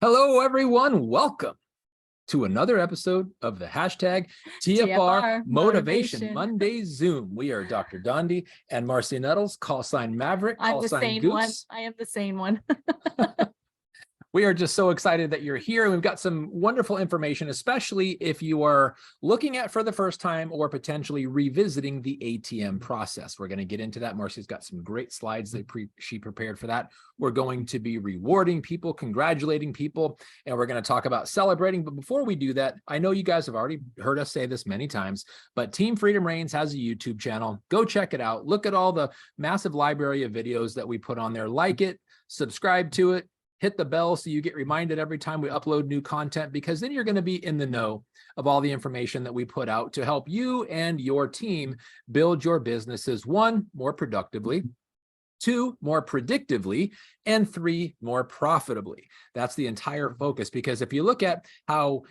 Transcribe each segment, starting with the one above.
Hello, everyone. Welcome to another episode of the hashtag TFR Motivation Monday Zoom. We are Dr. Dondi and Marcy Nettles, call sign Maverick, call sign Goose. I am the sane one. We are just so excited that you're here. We've got some wonderful information, especially if you are looking at for the first time or potentially revisiting the A.T.M process. We're going to get into that. Marcy's got some great slides that she prepared for that. We're going to be rewarding people, congratulating people, and we're going to talk about celebrating. But before we do that, I know you guys have already heard us say this many times, but Team Freedom Reigns has a YouTube channel. Go check it out. Look at all the massive library of videos that we put on there. Like it, subscribe to it. Hit the bell so you get reminded every time we upload new content, because then you're going to be in the know of all the information that we put out to help you and your team build your businesses, 1, more productively, 2, more predictively, and 3, more profitably. That's the entire focus, because if you look at how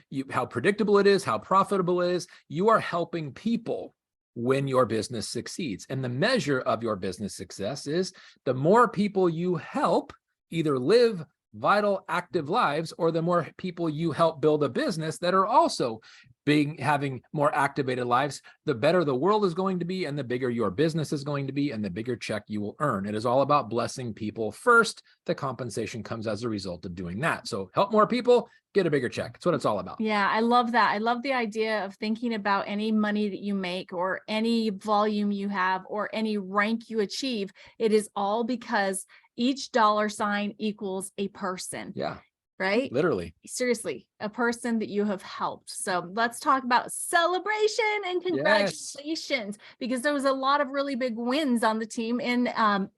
predictable it is, how profitable it is, you are helping people when your business succeeds. And the measure of your business success is the more people you help either live vital, active lives, or the more people you help build a business that are also having more activated lives, the better the world is going to be, and the bigger your business is going to be, and the bigger check you will earn. It is all about blessing people first. The compensation comes as a result of doing that. So help more people, get a bigger check. That's what it's all about. Yeah, I love that. I love the idea of thinking about any money that you make or any volume you have or any rank you achieve. It is all because each dollar sign equals a person. Yeah. Right? Literally. Seriously, a person that you have helped. So let's talk about celebration and congratulations, because there was a lot of really big wins on the team in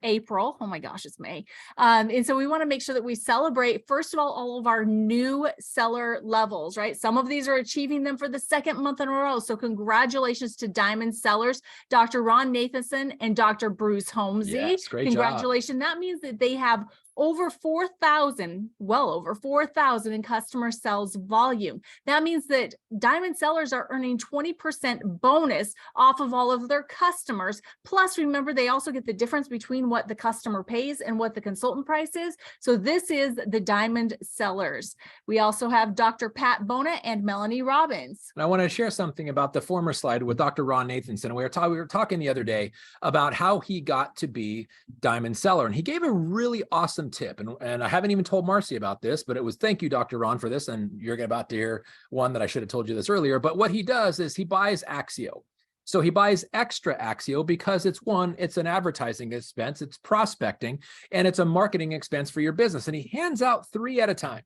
April. Oh my gosh, it's May. And so we want to make sure that we celebrate, first of all of our new seller levels, right? Some of these are achieving them for the second month in a row. So congratulations to Diamond Sellers, Dr. Ron Nathanson and Dr. Bruce Holmesy. Yes, great Congratulations. Job. That means that they have over 4,000, well over 4,000 in customer sales volume. That means that Diamond Sellers are earning 20% bonus off of all of their customers. Plus, remember, they also get the difference between what the customer pays and what the consultant price is. So this is the Diamond Sellers. We also have Dr. Pat Bona and Melanie Robbins. And I want to share something about the former slide with Dr. Ron Nathanson. We were talking the other day about how he got to be Diamond Seller, and he gave a really awesome tip, and I haven't even told Marcy about this, but it was, thank you, Dr. Ron, for this, and you're about to hear one that I should have told you this earlier. But what he does is he buys Axio. So he buys extra Axio because it's an advertising expense, it's prospecting, and it's a marketing expense for your business. And he hands out 3 at a time.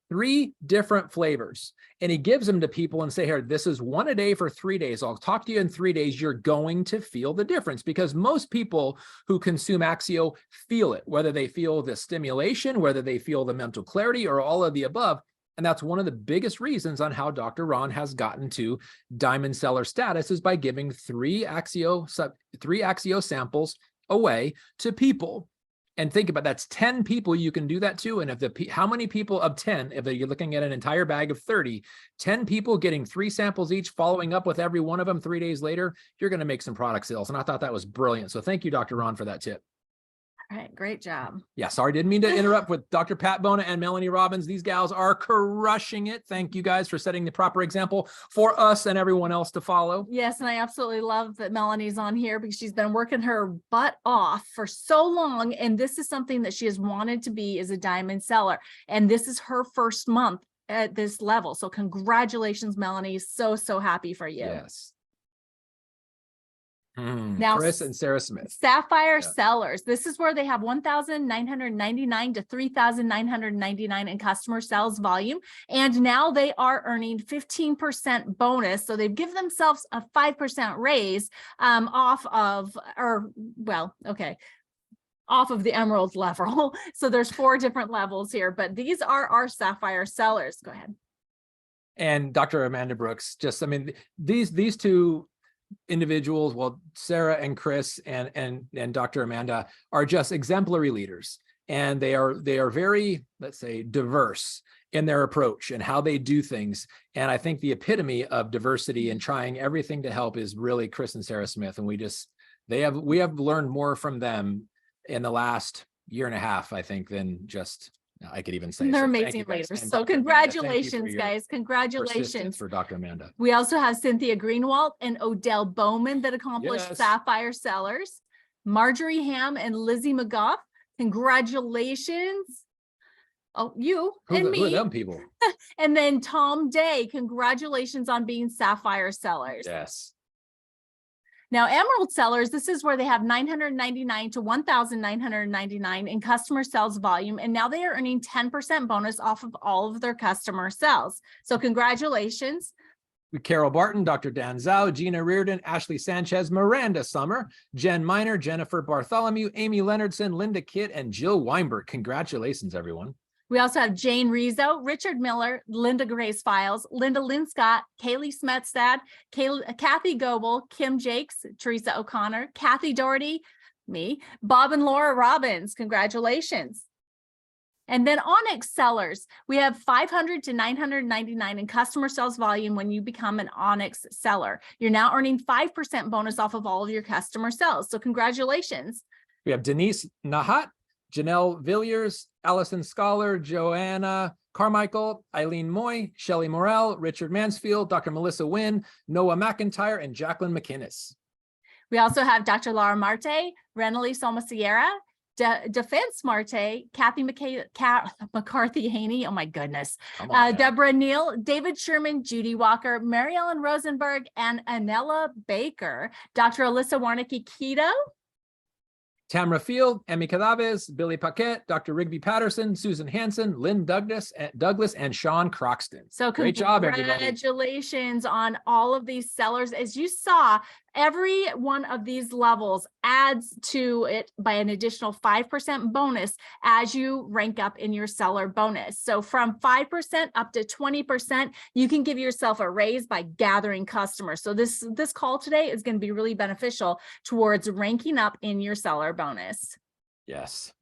3 different flavors, and he gives them to people and say, here, this is 1 a day for 3 days. I'll talk to you in 3 days. You're going to feel the difference, because most people who consume Axio feel it, whether they feel the stimulation, whether they feel the mental clarity, or all of the above. And that's one of the biggest reasons on how Dr. Ron has gotten to Diamond Seller status, is by giving 3 Axio samples away to people. And think about, that's 10 people you can do that to. And if how many people of 10, if you're looking at an entire bag of 30, 10 people getting 3 samples each, following up with every one of them 3 days later, you're going to make some product sales. And I thought that was brilliant. So thank you, Dr. Ron, for that tip. All right, great job. Yeah, sorry, didn't mean to interrupt with Dr. Pat Bona and Melanie Robbins. These gals are crushing it. Thank you guys for setting the proper example for us and everyone else to follow. Yes, and I absolutely love that Melanie's on here, because she's been working her butt off for so long, and this is something that she has wanted to be, is a Diamond Seller, and this is her first month at this level. So congratulations, Melanie. So happy for you. Yes. Now, Chris and Sarah Smith. Sapphire Sellers. This is where they have 1,999 to 3,999 in customer sales volume. And now they are earning 15% bonus. So they've given themselves a 5% raise off of the Emerald level. So there's 4 different levels here, but these are our Sapphire Sellers. Go ahead. And Dr. Amanda Brooks, these 2 individuals, well, Sarah and Chris and Dr. Amanda, are just exemplary leaders, and they are very, let's say, diverse in their approach and how they do things. And I think the epitome of diversity and trying everything to help is really Chris and Sarah Smith. And we have learned more from them in the last year and a half, I think, than just I could even say They're so. Thank amazing you, guys. leaders. And So Dr. Amanda, thank you for congratulations, your guys. persistence Congratulations. for Dr. Amanda. We also have Cynthia Greenwald and Odell Bowman that accomplished Yes. Sapphire Sellers. Marjorie Ham and Lizzie McGough. Congratulations. Oh, you and Who are me. them people? And then Tom Day, congratulations on being Sapphire Sellers. Yes. Now, Emerald Sellers, this is where they have 999 to 1,999 in customer sales volume. And now they are earning 10% bonus off of all of their customer sales. So congratulations. Carol Barton, Dr. Dan Zhao, Gina Reardon, Ashley Sanchez, Miranda Summer, Jen Miner, Jennifer Bartholomew, Amy Leonardson, Linda Kidd, and Jill Weinberg. Congratulations, everyone. We also have Jane Rizzo, Richard Miller, Linda Grace Files, Linda Linscott, Kaylee Smetstad, Kathy Goebel, Kim Jakes, Teresa O'Connor, Kathy Doherty, me, Bob and Laura Robbins. Congratulations. And then Onyx Sellers, we have 500 to 999 in customer sales volume when you become an Onyx seller. You're now earning 5% bonus off of all of your customer sales. So congratulations. We have Denise Nahat, Janelle Villiers, Allison Scholar, Joanna Carmichael, Eileen Moy, Shelley Morrell, Richard Mansfield, Dr. Melissa Wynn, Noah McIntyre, and Jacqueline McInnes. We also have Dr. Laura Marte, Renely Soma Sierra, Defense Marte, Kathy McCarthy Haney, oh my goodness, Deborah Neal, David Sherman, Judy Walker, Mary Ellen Rosenberg, and Anella Baker, Dr. Alyssa Warnicki-Keto, Tamara Field, Emmy Cadaves, Billy Paquette, Dr. Rigby Patterson, Susan Hansen, Lynn Douglas, and Sean Croxton. So great job, everybody. Congratulations on all of these sellers. As you saw, every one of these levels adds to it by an additional 5% bonus as you rank up in your seller bonus. So from 5% up to 20%, you can give yourself a raise by gathering customers. So this call today is going to be really beneficial towards ranking up in your seller bonus. Yes.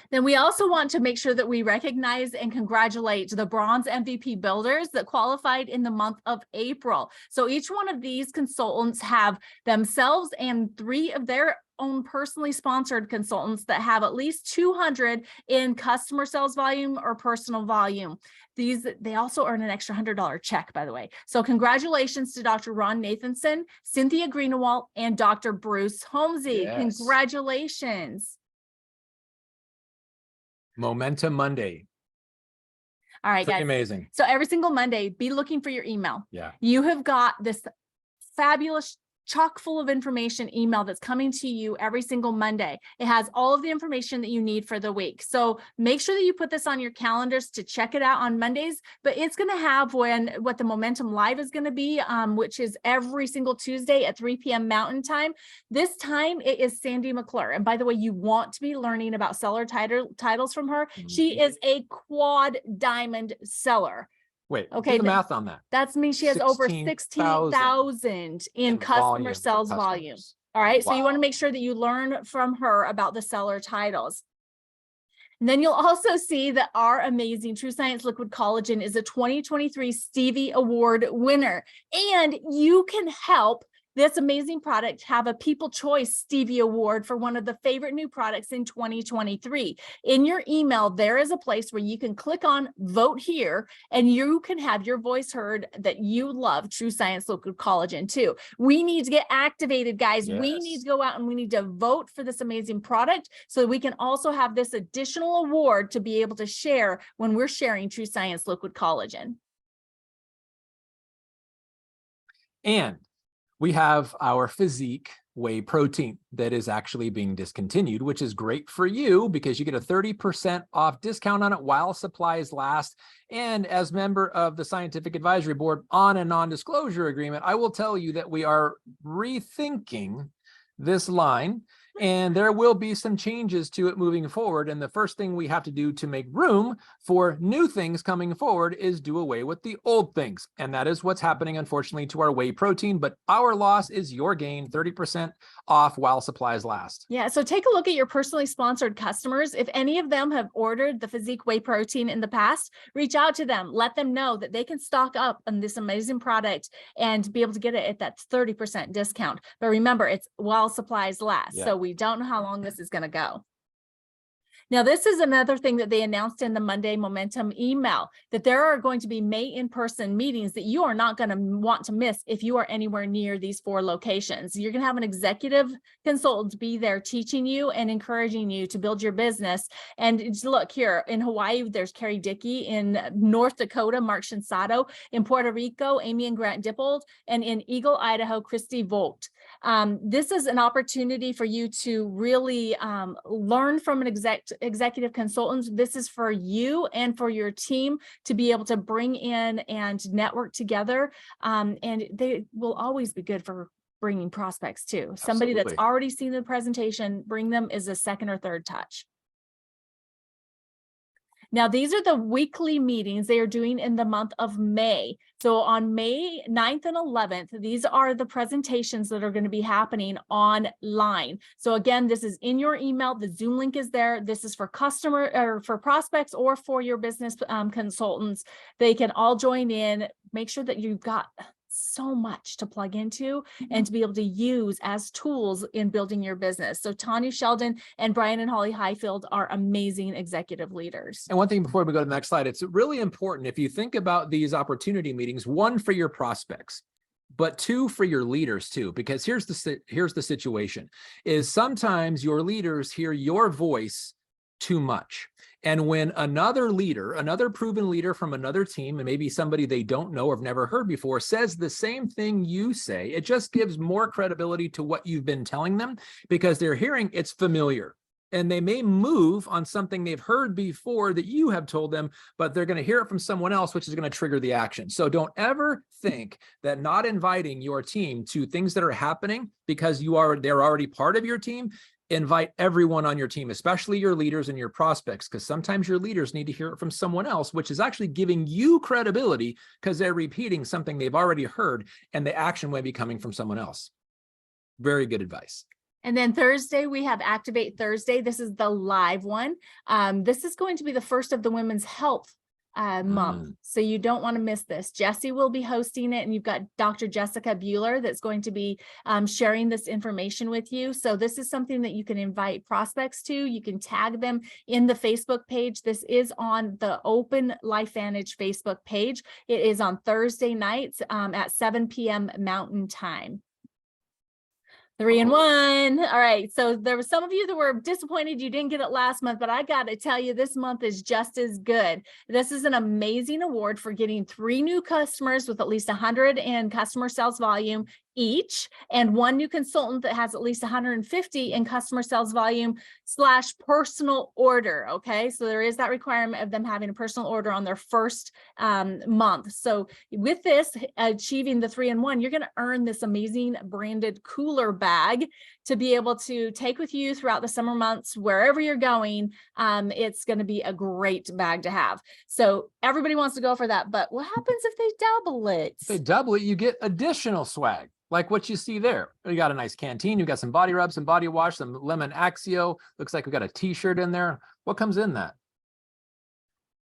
Then we also want to make sure that we recognize and congratulate the bronze MVP builders that qualified in the month of April. So each one of these consultants have themselves and 3 of their own personally sponsored consultants that have at least 200 in customer sales volume or personal volume. They also earn an extra $100 check, by the way. So congratulations to Dr. Ron Nathanson, Cynthia Greenewalt, and Dr. Bruce Holmesy. Yes. Congratulations. Momentum Monday. All right, Pretty guys. amazing. So every single Monday, be looking for your email. Yeah. You have got this fabulous chock full of information email that's coming to you every single Monday. It has all of the information that you need for the week. So make sure that you put this on your calendars to check it out on Mondays, but it's going to have what the Momentum Live is going to be, which is every single Tuesday at 3 p.m. Mountain Time. This time it is Sandy McClure. And by the way, you want to be learning about seller titles from her. Mm-hmm. She is a quad diamond seller. Wait, okay, do the math on that. That means she has over 16,000 in customer sales volume. All right. Wow. So you want to make sure that you learn from her about the seller titles. And then you'll also see that our amazing True Science Liquid Collagen is a 2023 Stevie Award winner. And you can help this amazing product have a People Choice Stevie Award for one of the favorite new products in 2023. In your email, there is a place where you can click on vote here and you can have your voice heard that you love True Science Liquid Collagen too. We need to get activated, guys. Yes. We need to go out and we need to vote for this amazing product so that we can also have this additional award to be able to share when we're sharing True Science Liquid Collagen. And we have our Physique whey protein that is actually being discontinued, which is great for you because you get a 30% off discount on it while supplies last. And as member of the Scientific Advisory Board on a non-disclosure agreement, I will tell you that we are rethinking this line and there will be some changes to it moving forward. And the first thing we have to do to make room for new things coming forward is do away with the old things. And that is what's happening, unfortunately, to our whey protein. But our loss is your gain, 30% off while supplies last. Yeah, so take a look at your personally sponsored customers. If any of them have ordered the Physique whey protein in the past, reach out to them. Let them know that they can stock up on this amazing product and be able to get it at that 30% discount. But remember, it's while supplies last. Yeah. So we don't know how long this is going to go. Now, this is another thing that they announced in the Monday Momentum email, that there are going to be May in-person meetings that you are not going to want to miss if you are anywhere near these 4 locations. You're going to have an executive consultant be there teaching you and encouraging you to build your business. And look here, in Hawaii, there's Carrie Dickey. In North Dakota, Mark Shinsato. In Puerto Rico, Amy and Grant Dippold. And in Eagle, Idaho, Christy Vogt. This is an opportunity for you to really learn from an executive consultant. This is for you and for your team to be able to bring in and network together. And they will always be good for bringing prospects too. Somebody that's already seen the presentation, bring them as a second or third touch. Now, these are the weekly meetings they are doing in the month of May. So on May 9th and 11th, these are the presentations that are going to be happening online. So again, this is in your email. The Zoom link is there. This is for customer or for prospects or for your business consultants. They can all join in. Make sure that you've got so much to plug into and to be able to use as tools in building your business. So Tanya Sheldon and Brian and Holly Highfield are amazing executive leaders. And one thing before we go to the next slide, it's really important if you think about these opportunity meetings, 1 for your prospects, but 2 for your leaders too, because here's the situation is sometimes your leaders hear your voice too much. And when another leader, another proven leader from another team, and maybe somebody they don't know or have never heard before, says the same thing you say, it just gives more credibility to what you've been telling them because they're hearing it's familiar. And they may move on something they've heard before that you have told them, but they're going to hear it from someone else, which is going to trigger the action. So don't ever think that not inviting your team to things that are happening because they're already part of your team. Invite everyone on your team, especially your leaders and your prospects, because sometimes your leaders need to hear it from someone else, which is actually giving you credibility because they're repeating something they've already heard and the action may be coming from someone else. Very good advice. And then Thursday, we have Activate Thursday. This is the live one. This is going to be the first of the women's health month. So you don't want to miss this. Jessie will be hosting it, and you've got Dr. Jessica Bueller that's going to be sharing this information with you. So this is something that you can invite prospects to. You can tag them in the Facebook page. This is on the Open LifeVantage Facebook page. It is on Thursday nights at 7 p.m. Mountain Time. 3-in-1. All right. So there were some of you that were disappointed you didn't get it last month, but I got to tell you, this month is just as good. This is an amazing award for getting 3 new customers with at least 100 in customer sales volume each, and 1 new consultant that has at least 150 in customer sales volume / personal order. Okay. So there is that requirement of them having a personal order on their first month. So with this, achieving the 3-in-1, you're going to earn this amazing branded cooler bag to be able to take with you throughout the summer months, wherever you're going. It's going to be a great bag to have. So everybody wants to go for that, but what happens if they double it? If they double it, you get additional swag. Like what you see there. You got a nice canteen, you got some body rub, some body wash, some lemon Axio. Looks like we got a t-shirt in there. What comes in that?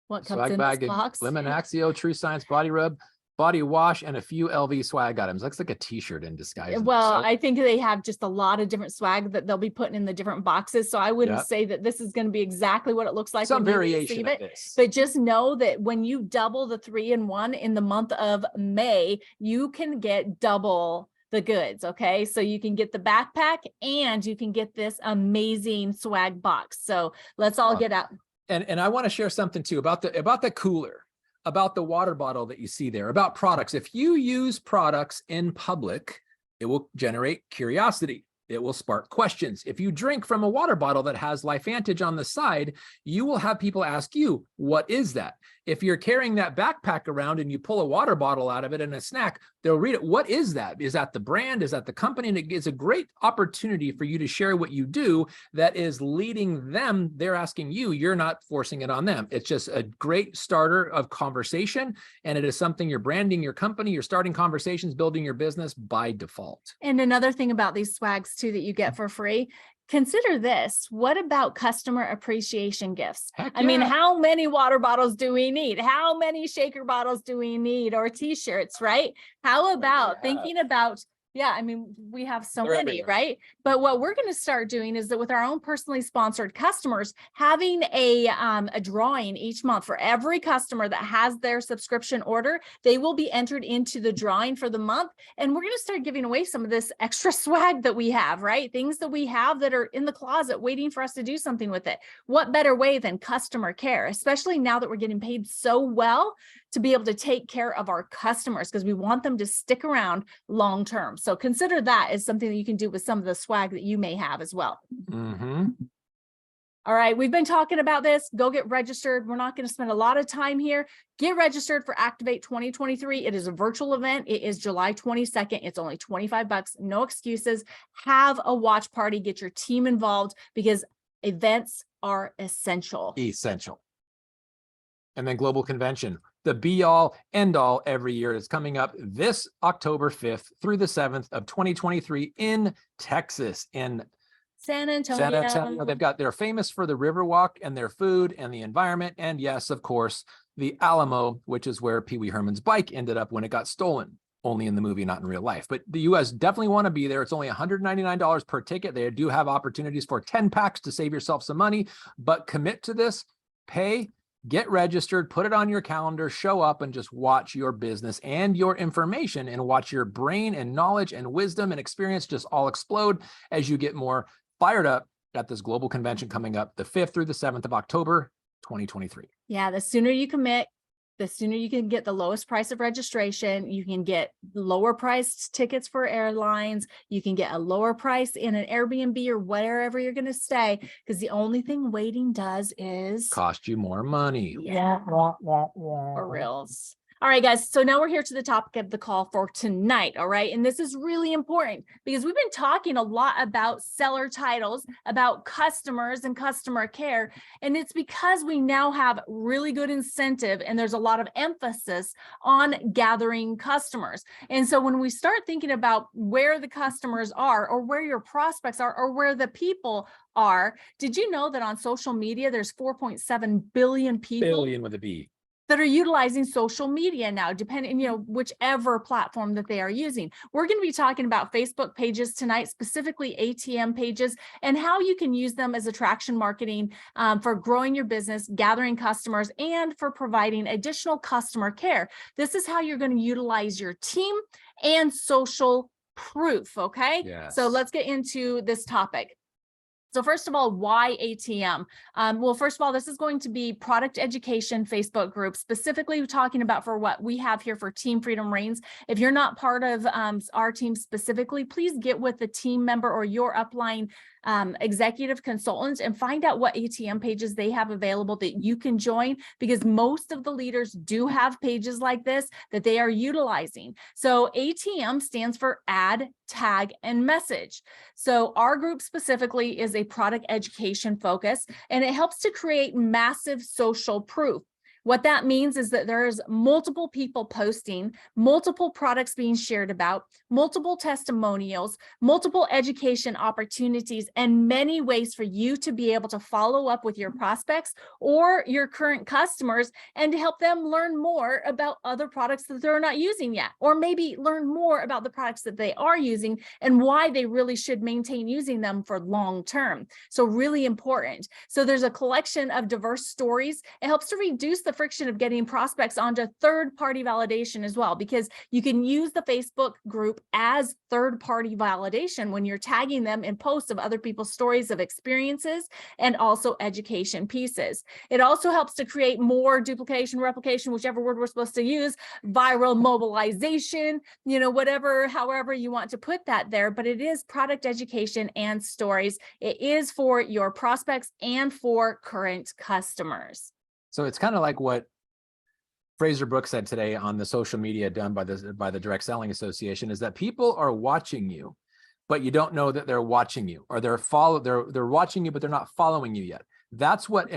What comes in this box? Lemon Axio, True Science body rub, body wash, and a few LV swag items. Looks like a t-shirt in disguise. Well, I think they have just a lot of different swag that they'll be putting in the different boxes. So I wouldn't say that this is going to be exactly what it looks like. Some variation of this. But just know that when you double the 3-in-1 in the month of May, you can get double the goods. Okay. So you can get the backpack and you can get this amazing swag box. So let's all get out. And I want to share something too about the cooler, about the water bottle that you see there, about products. If you use products in public, it will generate curiosity. It will spark questions. If you drink from a water bottle that has LifeVantage on the side, you will have people ask you, what is that? If you're carrying that backpack around and you pull a water bottle out of it and a snack, they'll read it. What is that? Is that the brand? Is that the company? And it's a great opportunity for you to share what you do that is leading them. They're asking you, you're not forcing it on them. It's just a great starter of conversation. And it is something you're branding your company, you're starting conversations, building your business by default. And another thing about these swags too, that you get for free, consider this. What about customer appreciation gifts? I mean, how many water bottles do we need? How many shaker bottles do we need, or t-shirts, right? How about thinking about Yeah, I mean, we have so They're many, everywhere. right? But what we're going to start doing is that with our own personally sponsored customers, having a drawing each month for every customer that has their subscription order, they will be entered into the drawing for the month. And we're going to start giving away some of this extra swag that we have, right? Things that we have that are in the closet waiting for us to do something with it. What better way than customer care, especially now that we're getting paid so well to be able to take care of our customers, because we want them to stick around long term. So consider that as something that you can do with some of the swag that you may have as well. Mm-hmm. All right, we've been talking about this. Go get registered. We're not going to spend a lot of time here. Get registered for Activate 2023. It is a virtual event. It is July 22nd. It's only $25. No excuses. Have a watch party. Get your team involved, because events are essential. Essential. And then global convention, the be all end all every year, is coming up this October 5th through the 7th of 2023 in Texas, in San Antonio. They're famous for the Riverwalk and their food and the environment. And yes, of course, the Alamo, which is where Pee Wee Herman's bike ended up when it got stolen. Only in the movie, not in real life. But the US definitely want to be there. It's only $199 per ticket. They do have opportunities for 10 packs to save yourself some money, but commit to this, pay, get registered, put it on your calendar, show up, and just watch your business and your information, and watch your brain and knowledge and wisdom and experience just all explode as you get more fired up at this global convention coming up the 5th through the 7th of October, 2023. Yeah, the sooner you commit, the sooner you can get the lowest price of registration. You can get lower priced tickets for airlines. You can get a lower price in an Airbnb or wherever you're going to stay, because the only thing waiting does is cost you more money. Yeah, for reals. All right, guys. So now we're here to the topic of the call for tonight. All right. And this is really important because we've been talking a lot about seller titles, about customers and customer care. And it's because we now have really good incentive, and there's a lot of emphasis on gathering customers. And so when we start thinking about where the customers are, or where your prospects are, or where the people are, did you know that on social media, there's 4.7 billion people? Billion with a B. That are utilizing social media now, depending, whichever platform that they are using. We're going to be talking about Facebook pages tonight, specifically A.T.M pages, and how you can use them as attraction marketing for growing your business, gathering customers, and for providing additional customer care. This is how you're going to utilize your team and social proof. Okay. Yes. So let's get into this topic. So first of all, why A.T.M? Well, first of all, this is going to be product education Facebook group, specifically talking about for what we have here for Team Freedom Reigns. If you're not part of our team specifically, please get with the team member or your upline executive consultants and find out what A.T.M pages they have available that you can join, because most of the leaders do have pages like this that they are utilizing. So A.T.M stands for add, tag, and message. So our group specifically is a product education focus, and it helps to create massive social proof. What that means is that there's multiple people posting, multiple products being shared about, multiple testimonials, multiple education opportunities, and many ways for you to be able to follow up with your prospects or your current customers and to help them learn more about other products that they're not using yet, or maybe learn more about the products that they are using and why they really should maintain using them for long term. So really important. So there's a collection of diverse stories. It helps to reduce the friction of getting prospects onto third-party validation as well, because you can use the Facebook group as third-party validation when you're tagging them in posts of other people's stories of experiences and also education pieces. It also helps to create more duplication, replication, whichever word we're supposed to use, viral mobilization, however you want to put that there, but it is product education and stories. It is for your prospects and for current customers. So it's kind of like what Fraser Brooks said today on the social media done by the Direct Selling Association, is that people are watching you, but you don't know that they're watching you, or they're watching you, but they're not following you yet.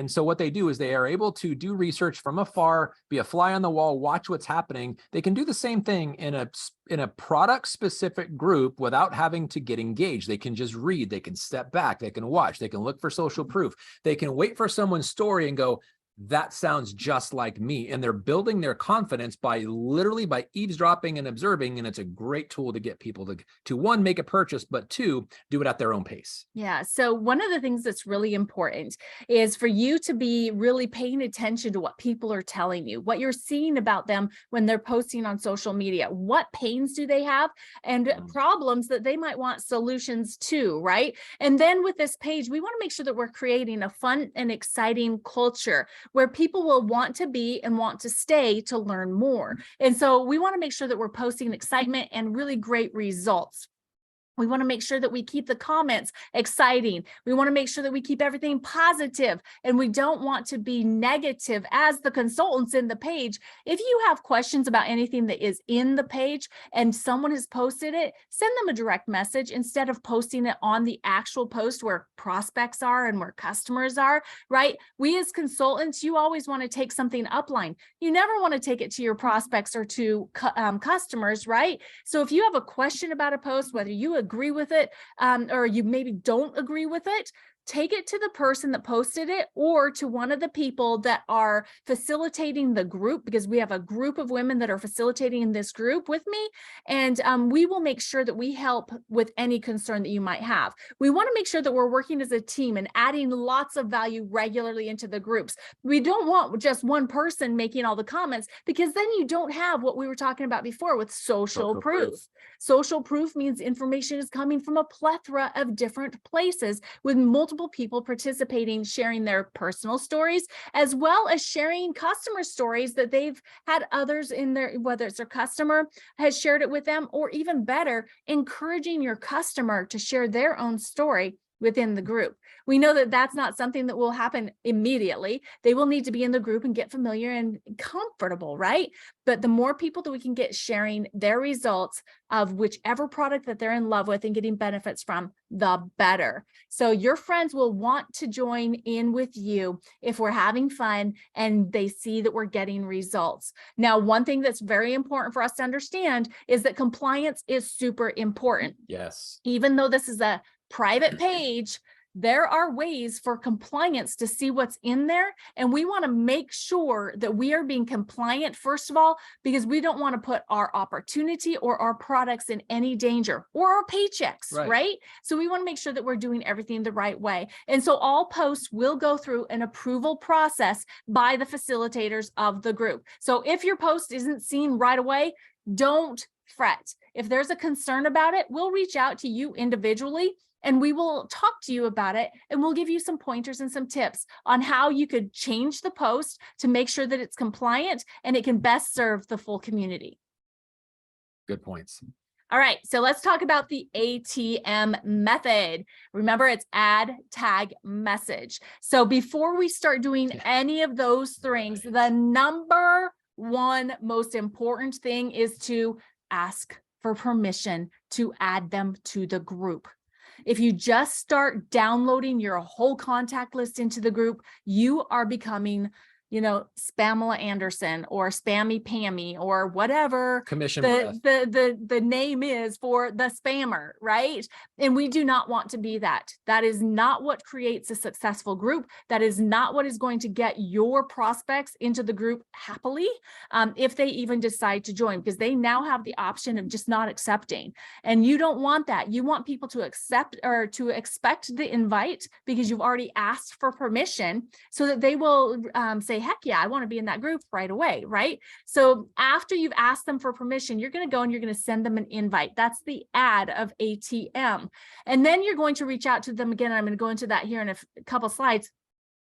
So what they do is they are able to do research from afar, be a fly on the wall, watch what's happening. They can do the same thing in a product specific group without having to get engaged. They can just read, they can step back, they can watch, they can look for social proof. They can wait for someone's story and go, that sounds just like me. And they're building their confidence by literally by eavesdropping and observing. And it's a great tool to get people to one, make a purchase, but two, do it at their own pace. Yeah. So one of the things that's really important is for you to be really paying attention to what people are telling you, what you're seeing about them when they're posting on social media. What pains do they have and problems that they might want solutions to, right? And then with this page, we want to make sure that we're creating a fun and exciting culture where people will want to be and want to stay to learn more. And so we want to make sure that we're posting excitement and really great results. We want to make sure that we keep the comments exciting. We want to make sure that we keep everything positive, and we don't want to be negative as the consultants in the page. If you have questions about anything that is in the page and someone has posted it, send them a direct message instead of posting it on the actual post where prospects are and where customers are, right? We as consultants, you always want to take something upline. You never want to take it to your prospects or to customers, right? So if you have a question about a post, whether you agree with it or you maybe don't agree with it, take it to the person that posted it or to one of the people that are facilitating the group, because we have a group of women that are facilitating in this group with me. And we will make sure that we help with any concern that you might have. We want to make sure that we're working as a team and adding lots of value regularly into the groups. We don't want just one person making all the comments, because then you don't have what we were talking about before with social proof. Social proof means information is coming from a plethora of different places with multiple people participating, sharing their personal stories, as well as sharing customer stories that they've had others in their, whether it's their customer has shared it with them, or even better, encouraging your customer to share their own story within the group. We know that that's not something that will happen immediately. They will need to be in the group and get familiar and comfortable, right? But the more people that we can get sharing their results of whichever product that they're in love with and getting benefits from, the better. So your friends will want to join in with you if we're having fun and they see that we're getting results. Now, one thing that's very important for us to understand is that compliance is super important. Yes. Even though this is a private page, there are ways for compliance to see what's in there. And we want to make sure that we are being compliant, first of all, because we don't want to put our opportunity or our products in any danger, or our paychecks, right? So we want to make sure that we're doing everything the right way. And so all posts will go through an approval process by the facilitators of the group. So if your post isn't seen right away, don't fret. If there's a concern about it, we'll reach out to you individually and we will talk to you about it, and we'll give you some pointers and some tips on how you could change the post to make sure that it's compliant and it can best serve the full community. Good points. All right, so let's talk about the ATM method. Remember, it's add, tag, message. So before we start doing any of those things, the number one most important thing is to ask for permission to add them to the group. If you just start downloading your whole contact list into the group, you are becoming, you know, Spamela Anderson or Spammy Pammy or whatever the name is for the spammer, right? And we do not want to be that. That is not what creates a successful group. That is not what is going to get your prospects into the group happily, if they even decide to join, because they now have the option of just not accepting. And you don't want that. You want people to accept or to expect the invite because you've already asked for permission, so that they will say, heck yeah, I want to be in that group right away, right? So after you've asked them for permission, you're going to go and you're going to send them an invite. That's the ad of ATM. And then you're going to reach out to them again. And I'm going to go into that here in a couple slides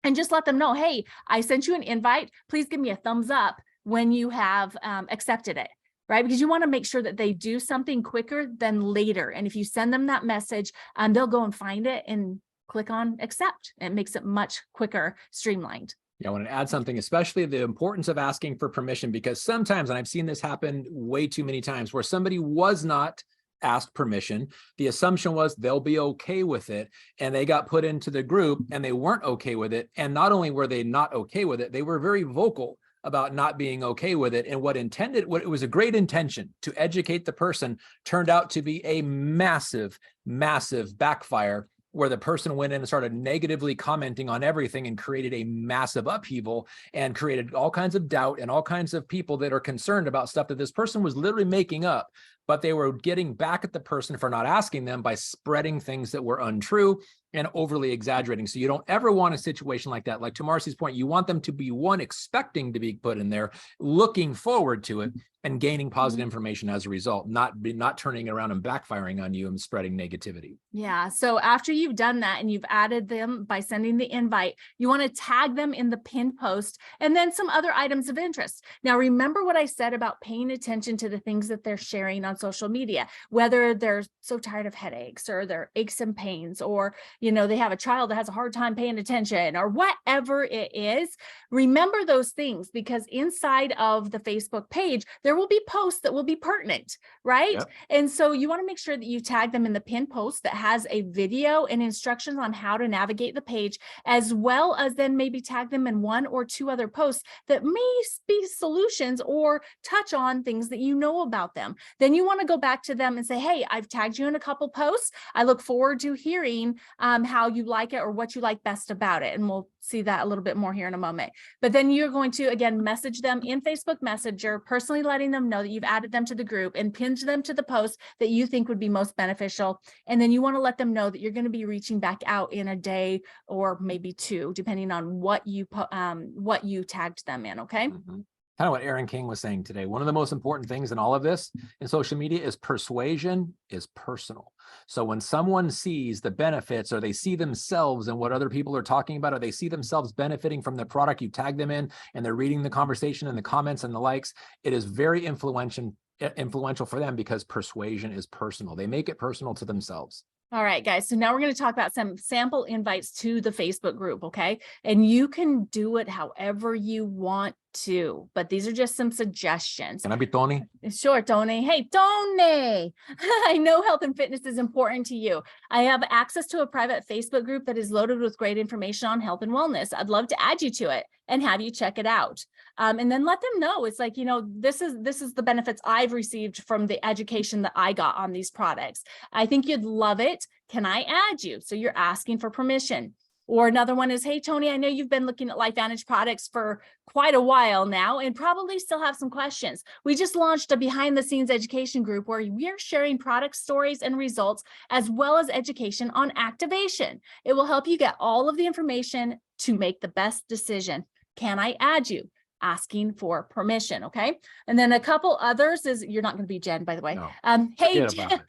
and just let them know, hey, I sent you an invite. Please give me a thumbs up when you have accepted it. Right? Because you want to make sure that they do something quicker than later. And if you send them that message, they'll go and find it and click on accept. It makes it much quicker, streamlined. Yeah, I want to add something, especially the importance of asking for permission, because sometimes, and I've seen this happen way too many times, where somebody was not asked permission. The assumption was they'll be okay with it. And they got put into the group and they weren't okay with it. And not only were they not okay with it, they were very vocal about not being okay with it. And what it was a great intention to educate the person turned out to be a massive, massive backfire where the person went in and started negatively commenting on everything and created a massive upheaval and created all kinds of doubt and all kinds of people that are concerned about stuff that this person was literally making up, but they were getting back at the person for not asking them by spreading things that were untrue and overly exaggerating. So you don't ever want a situation like that. Like to Marcy's point, you want them to be one, expecting to be put in there, looking forward to it, and gaining positive information as a result, not turning around and backfiring on you and spreading negativity. Yeah. So after you've done that and you've added them by sending the invite, you want to tag them in the pinned post and then some other items of interest. Now, remember what I said about paying attention to the things that they're sharing on social media, whether they're so tired of headaches or their aches and pains, or, they have a child that has a hard time paying attention or whatever it is. Remember those things, because inside of the Facebook page, there will be posts that will be pertinent, right? Yep. And so you want to make sure that you tag them in the pinned post that has a video and instructions on how to navigate the page, as well as then maybe tag them in one or two other posts that may be solutions or touch on things that you know about them. Then you want to go back to them and say, hey, I've tagged you in a couple posts. I look forward to hearing how you like it or what you like best about it. And we'll see that a little bit more here in a moment. But then you're going to, again, message them in Facebook Messenger, personally letting them know that you've added them to the group and pinned them to the post that you think would be most beneficial. And then you want to let them know that you're going to be reaching back out in a day or maybe two, depending on what you tagged them in. Okay. Mm-hmm. Kind of what Aaron King was saying today. One of the most important things in all of this in social media is persuasion is personal. So when someone sees the benefits, or they see themselves in what other people are talking about, or they see themselves benefiting from the product you tag them in, and they're reading the conversation and the comments and the likes, it is very influential for them, because persuasion is personal. They make it personal to themselves. All right, guys. So now we're going to talk about some sample invites to the Facebook group. Okay. And you can do it however you want to, but these are just some suggestions. Can I be Tony? Sure, Tony. Hey, Tony. I know health and fitness is important to you. I have access to a private Facebook group that is loaded with great information on health and wellness. I'd love to add you to it and have you check it out. And then let them know. It's like, this is the benefits I've received from the education that I got on these products. I think you'd love it. Can I add you? So you're asking for permission. Or another one is, hey, Tony, I know you've been looking at LifeVantage products for quite a while now and probably still have some questions. We just launched a behind the scenes education group where we are sharing product stories and results, as well as education on activation. It will help you get all of the information to make the best decision. Can I add you? Asking for permission. Okay. And then a couple others is, you're not going to be Jen, by the way. No. Hey, Jen,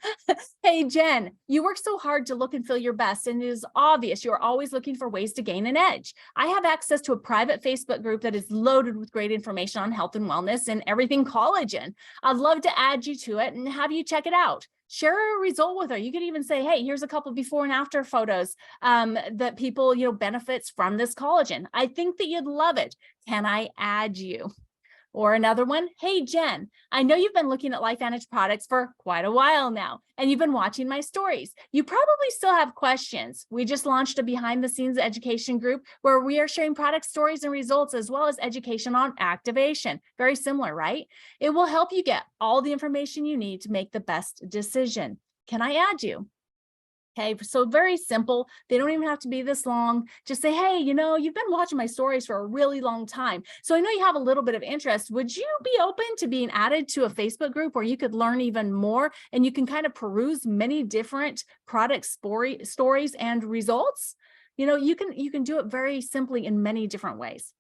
hey, Jen, you work so hard to look and feel your best, and it is obvious you're always looking for ways to gain an edge. I have access to a private Facebook group that is loaded with great information on health and wellness and everything collagen. I'd love to add you to it and have you check it out. Share a result with her. You could even say, hey, here's a couple before and after photos that people, benefits from this collagen. I think that you'd love it. Can I add you? Or another one, hey, Jen, I know you've been looking at LifeVantage products for quite a while now, and you've been watching my stories. You probably still have questions. We just launched a behind the scenes education group where we are sharing product stories and results, as well as education on activation. Very similar, right? It will help you get all the information you need to make the best decision. Can I add you? Okay, so very simple. They don't even have to be this long. Just say, hey, you've been watching my stories for a really long time. So I know you have a little bit of interest. Would you be open to being added to a Facebook group where you could learn even more and you can kind of peruse many different product stories and results? You can do it very simply in many different ways.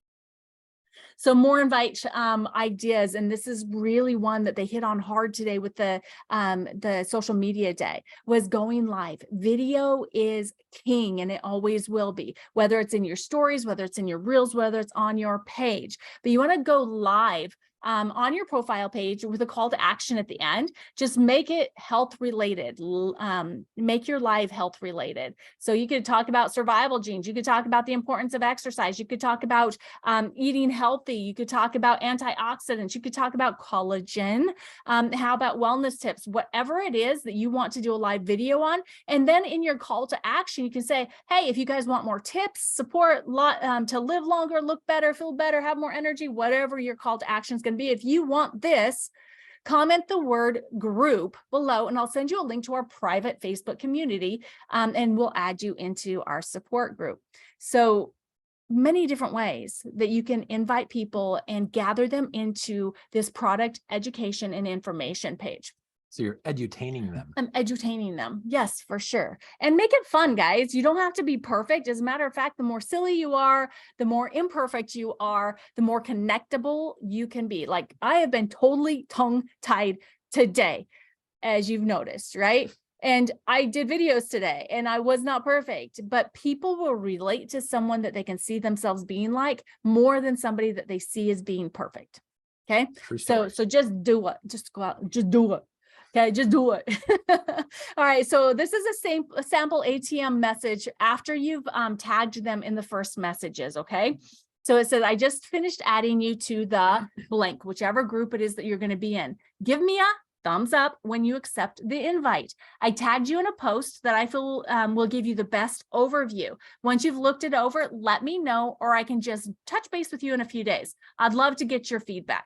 So more invite ideas, and this is really one that they hit on hard today with the social media day, was going live. Video is king, and it always will be, whether it's in your stories, whether it's in your reels, whether it's on your page. But you want to go live on your profile page with a call to action at the end. Just make it health related. Make your live health related. So you could talk about survival genes. You could talk about the importance of exercise. You could talk about eating healthy. You could talk about antioxidants. You could talk about collagen. How about wellness tips? Whatever it is that you want to do a live video on. And then in your call to action, you can say, hey, if you guys want more tips, support to live longer, look better, feel better, have more energy, whatever your call to action is going to be. If you want this, comment the word group below, and I'll send you a link to our private Facebook community, and we'll add you into our support group. So many different ways that you can invite people and gather them into this product education and information page. So you're edutaining them. I'm edutaining them. Yes, for sure. And make it fun, guys. You don't have to be perfect. As a matter of fact, the more silly you are, the more imperfect you are, the more connectable you can be. Like, I have been totally tongue-tied today, as you've noticed, right? And I did videos today and I was not perfect, but people will relate to someone that they can see themselves being like more than somebody that they see as being perfect. Okay. So just do it. Just go out and just do it. Okay, just do it. All right, so this is a sample ATM message after you've tagged them in the first messages, okay? So it says, I just finished adding you to the blank, whichever group it is that you're gonna be in. Give me a thumbs up when you accept the invite. I tagged you in a post that I feel will give you the best overview. Once you've looked it over, let me know, or I can just touch base with you in a few days. I'd love to get your feedback.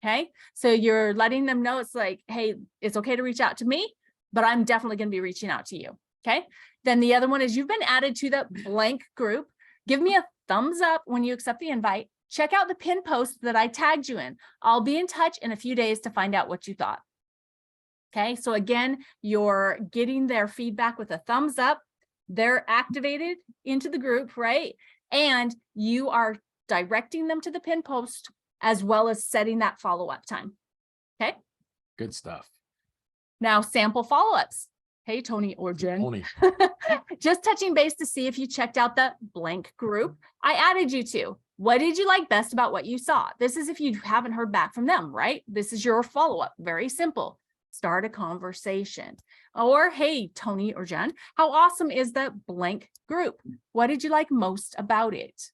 Okay, so you're letting them know it's like, hey, it's okay to reach out to me, but I'm definitely going to be reaching out to you. Okay, then the other one is you've been added to the blank group. Give me a thumbs up when you accept the invite. Check out the pin post that I tagged you in. I'll be in touch in a few days to find out what you thought. Okay, so again, you're getting their feedback with a thumbs up. They're activated into the group, right? And you are directing them to the pin post, as well as setting that follow-up time. Okay. Good stuff. Now, sample follow-ups. Hey, Tony or Jen. Tony. Just touching base to see if you checked out the blank group I added you to. What did you like best about what you saw? This is if you haven't heard back from them, right? This is your follow-up. Very simple. Start a conversation. Or, hey, Tony or Jen, how awesome is the blank group? What did you like most about it?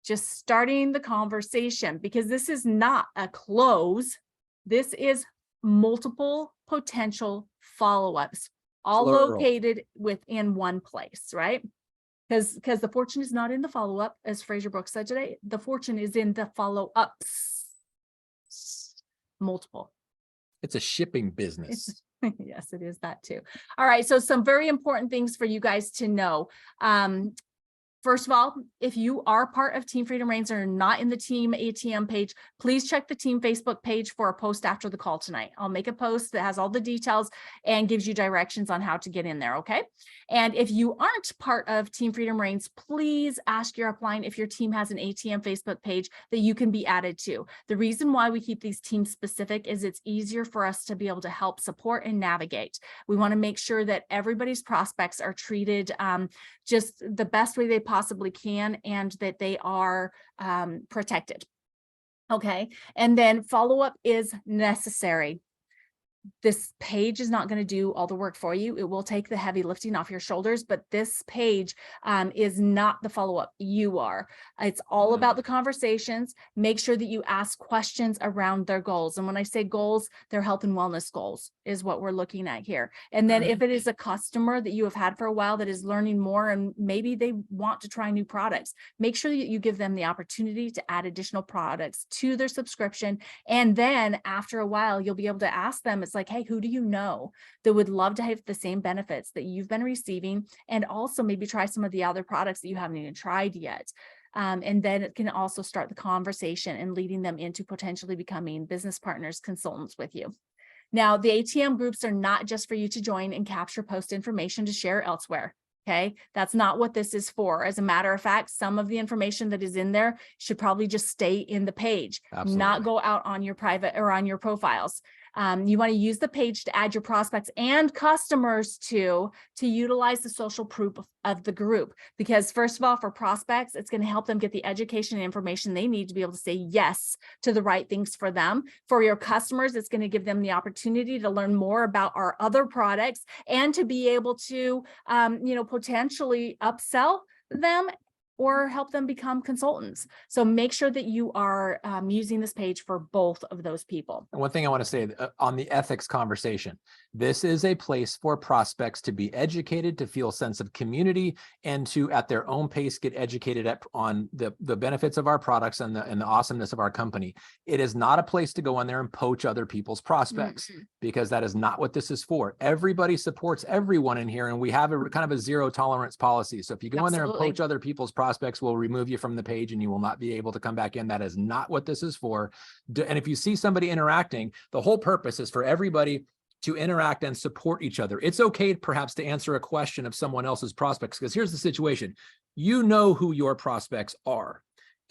Just starting the conversation, because this is not a close. This is multiple potential follow-ups, all located within one place, right? Because the fortune is not in the follow-up, as Fraser Brooks said today. The fortune is in the follow-ups. Multiple. It's a shipping business. Yes, it is that too. All right, so some very important things for you guys to know. First of all, if you are part of Team Freedom Reigns or not in the Team ATM page, please check the Team Facebook page for a post after the call tonight. I'll make a post that has all the details and gives you directions on how to get in there, okay? And if you aren't part of Team Freedom Reigns, please ask your upline if your team has an ATM Facebook page that you can be added to. The reason why we keep these team specific is it's easier for us to be able to help support and navigate. We want to make sure that everybody's prospects are treated just the best way they possibly can, and that they are protected. Okay, and then follow-up is necessary. This page is not going to do all the work for you. It will take the heavy lifting off your shoulders, but this page is not the follow-up. You are. It's all about the conversations. Make sure that you ask questions around their goals. And when I say goals, their health and wellness goals is what we're looking at here. And then if it is a customer that you have had for a while that is learning more and maybe they want to try new products, make sure that you give them the opportunity to add additional products to their subscription. And then after a while, you'll be able to ask them, it's like, hey, who do you know that would love to have the same benefits that you've been receiving, and also maybe try some of the other products that you haven't even tried yet. And then it can also start the conversation and leading them into potentially becoming business partners, consultants with you. Now, the ATM groups are not just for you to join and capture post information to share elsewhere. Okay, that's not what this is for. As a matter of fact, some of the information that is in there should probably just stay in the page, not go out on your private or on your profiles. You want to use the page to add your prospects and customers to utilize the social proof of the group. Because first of all, for prospects, it's going to help them get the education and information they need to be able to say yes to the right things for them. For your customers, it's going to give them the opportunity to learn more about our other products and to be able to, potentially upsell them or help them become consultants. So make sure that you are using this page for both of those people. And one thing I want to say on the ethics conversation, this is a place for prospects to be educated, to feel a sense of community, and to, at their own pace, get educated on the benefits of our products and the awesomeness of our company. It is not a place to go in there and poach other people's prospects, because that is not what this is for. Everybody supports everyone in here, and we have a kind of a zero tolerance policy. So if you go in there and poach other people's prospects, we'll remove you from the page and you will not be able to come back in. That is not what this is for. And if you see somebody interacting, the whole purpose is for everybody to interact and support each other. It's okay perhaps to answer a question of someone else's prospects, because here's the situation. You know who your prospects are,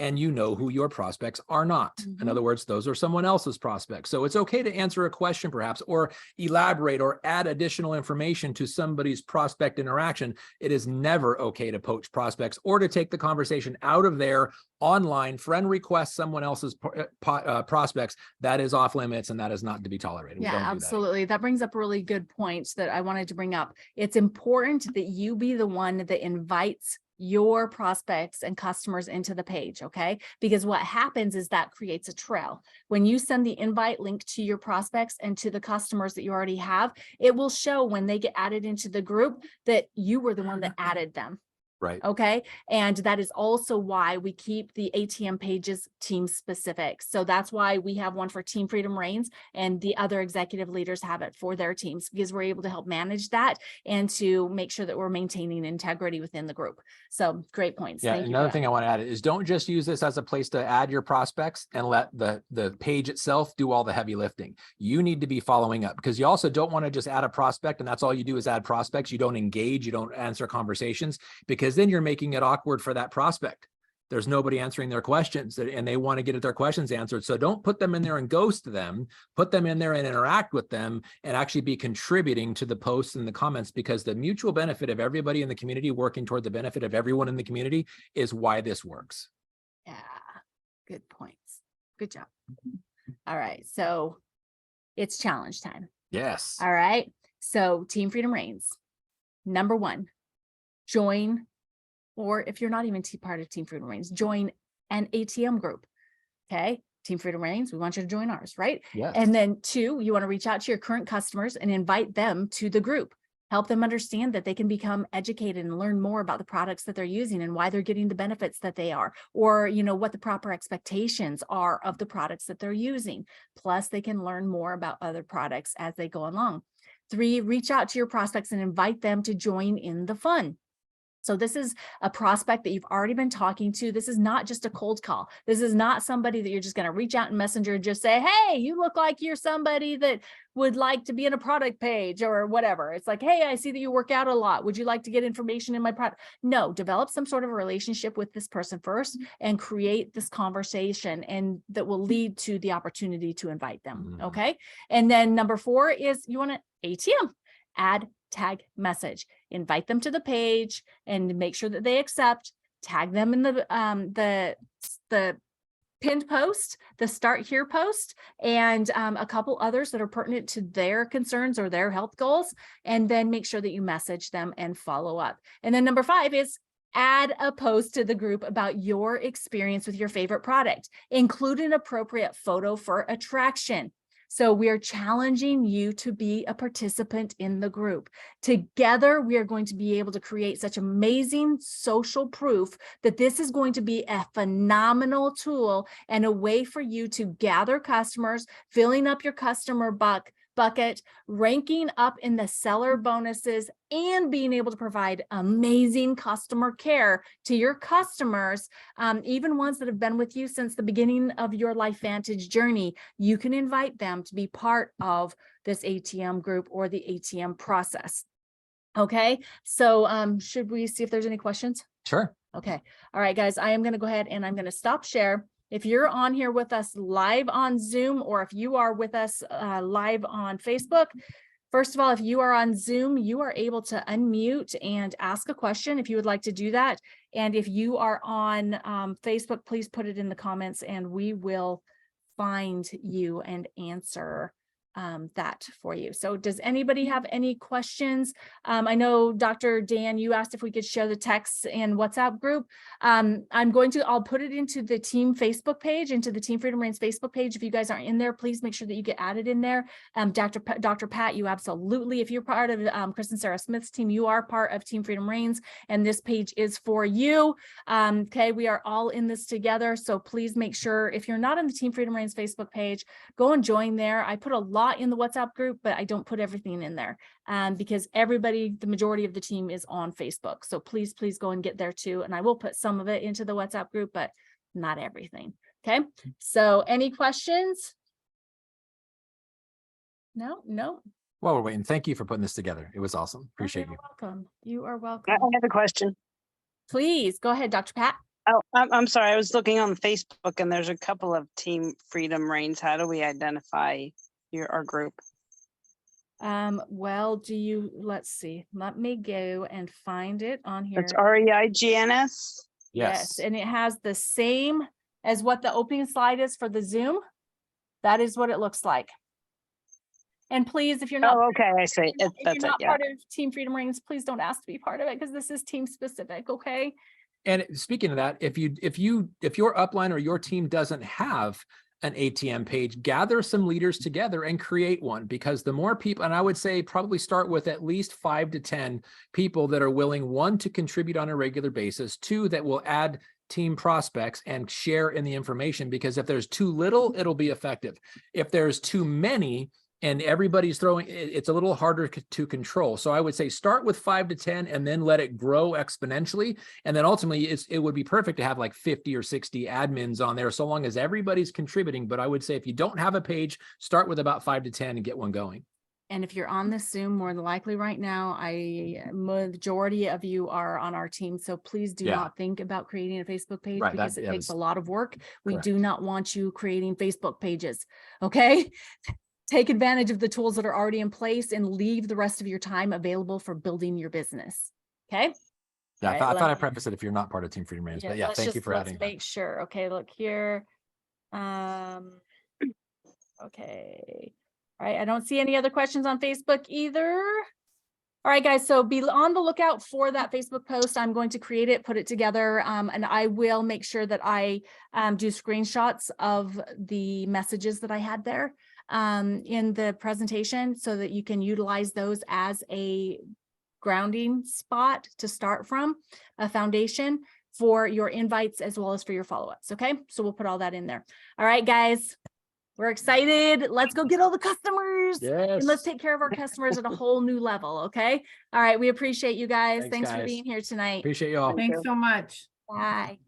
and you know who your prospects are not. In other words, those are someone else's prospects. So it's okay to answer a question perhaps, or elaborate or add additional information to somebody's prospect interaction. It is never okay to poach prospects or to take the conversation out of their online friend request someone else's prospects. That is off limits, and that is not to be tolerated. Yeah, absolutely. That brings up a really good point that I wanted to bring up. It's important that you be the one that invites your prospects and customers into the page, okay? Because what happens is that creates a trail. When you send the invite link to your prospects and to the customers that you already have, it will show when they get added into the group that you were the one that added them. Right. Okay. And that is also why we keep the ATM pages team specific. So that's why we have one for Team Freedom Reigns, and the other executive leaders have it for their teams, because we're able to help manage that and to make sure that we're maintaining integrity within the group. So great points. Yeah. Thank you. Another thing I want to add is, don't just use this as a place to add your prospects and let the page itself do all the heavy lifting. You need to be following up, because you also don't want to just add a prospect and that's all you do is add prospects. You don't engage, you don't answer conversations, because then you're making it awkward for that prospect. There's nobody answering their questions, and they want to get their questions answered. So don't put them in there and ghost them. Put them in there and interact with them, and actually be contributing to the posts and the comments, because the mutual benefit of everybody in the community working toward the benefit of everyone in the community is why this works. Yeah, good points. Good job. All right, so it's challenge time. Yes. All right, so Team Freedom Reigns, number one, join, or if you're not even part of Team Freedom Reigns, join an ATM group. Okay. Team Freedom Reigns, we want you to join ours, right? Yes. And then two, you want to reach out to your current customers and invite them to the group. Help them understand that they can become educated and learn more about the products that they're using and why they're getting the benefits that they are, or, you know, what the proper expectations are of the products that they're using. Plus, they can learn more about other products as they go along. Three, reach out to your prospects and invite them to join in the fun. So this is a prospect that you've already been talking to. This is not just a cold call. This is not somebody that you're just going to reach out in Messenger and just say, hey, you look like you're somebody that would like to be in a product page or whatever. It's like, hey, I see that you work out a lot. Would you like to get information in my product? No, develop some sort of a relationship with this person first and create this conversation, and that will lead to the opportunity to invite them. Okay. And then number four is you want to ATM, add tag message, invite them to the page and make sure that they accept, tag them in the pinned post, the start here post, and a couple others that are pertinent to their concerns or their health goals. And then make sure that you message them and follow up. And then number five is add a post to the group about your experience with your favorite product. Include an appropriate photo for attraction. So we are challenging you to be a participant in the group. Together, we are going to be able to create such amazing social proof that this is going to be a phenomenal tool and a way for you to gather customers, filling up your customer bucket, ranking up in the seller bonuses, and being able to provide amazing customer care to your customers, even ones that have been with you since the beginning of your LifeVantage journey. You can invite them to be part of this ATM group or the ATM process. Okay, so should we see if there's any questions? Sure. Okay. All right, guys, I am going to go ahead and I'm going to stop share. If you're on here with us live on Zoom, or if you are with us live on Facebook, first of all, if you are on Zoom, you are able to unmute and ask a question if you would like to do that. And if you are on Facebook, please put it in the comments and we will find you and answer that for you. So does anybody have any questions? I know Dr. Dan, you asked if we could share the texts and WhatsApp group. I'll put it into the team Facebook page, into the Team Freedom Reigns Facebook page. If you guys aren't in there, please make sure that you get added in there. Dr. Pat, you absolutely, if you're part of Chris and Sarah Smith's team, you are part of Team Freedom Reigns, and this page is for you. Okay, we are all in this together. So please make sure, if you're not on the Team Freedom Reigns Facebook page, go and join there. I put a lot in the WhatsApp group, but I don't put everything in there because everybody, the majority of the team is on Facebook. So please go and get there too. And I will put some of it into the WhatsApp group, but not everything. Okay. So any questions? No. While we're waiting, thank you for putting this together. It was awesome. Appreciate you. Welcome. You are welcome. I have a question. Please go ahead, Dr. Pat. Oh, I'm sorry. I was looking on Facebook and there's a couple of Team Freedom Reigns. How do we identify our group? Well, let's see. Let me go and find it on here. It's REIGNS. Yes. And it has the same as what the opening slide is for the Zoom. That is what it looks like. And please, if you're not, okay, I see. if you're not part of Team Freedom Reigns, please don't ask to be part of it because this is team specific. Okay. And speaking of that, if your upline or your team doesn't have an ATM page, gather some leaders together and create one, because the more people, and I would say probably start with at least 5 to 10 people that are willing, 1, to contribute on a regular basis, 2, that will add team prospects and share in the information, because if there's too little, it'll be effective. If there's too many, and everybody's throwing, it's a little harder to control. So I would say start with 5 to 10 and then let it grow exponentially. And then ultimately it would be perfect to have like 50 or 60 admins on there, so long as everybody's contributing. But I would say if you don't have a page, start with about 5 to 10 and get one going. And if you're on this Zoom, more than likely right now, majority of you are on our team. So please do not think about creating a Facebook page because it takes a lot of work. We do not want you creating Facebook pages. Okay. Take advantage of the tools that are already in place and leave the rest of your time available for building your business. Okay. Yeah, I thought I prefaced it if you're not part of Team Freedom Reigns, but yeah, thank you for adding. Make sure. Okay, look here. Okay. All right. I don't see any other questions on Facebook either. All right, guys. So be on the lookout for that Facebook post. I'm going to create it, put it together, and I will make sure that I do screenshots of the messages that I had there in the presentation so that you can utilize those as a grounding spot to start from, a foundation for your invites as well as for your follow-ups. Okay, so we'll put all that in there. All right, guys, we're excited. Let's go get all the customers. Yes. And let's take care of our customers at a whole new level. Okay. All right. We appreciate you guys. Thanks for being here tonight. Appreciate you all. Thanks so much. Bye.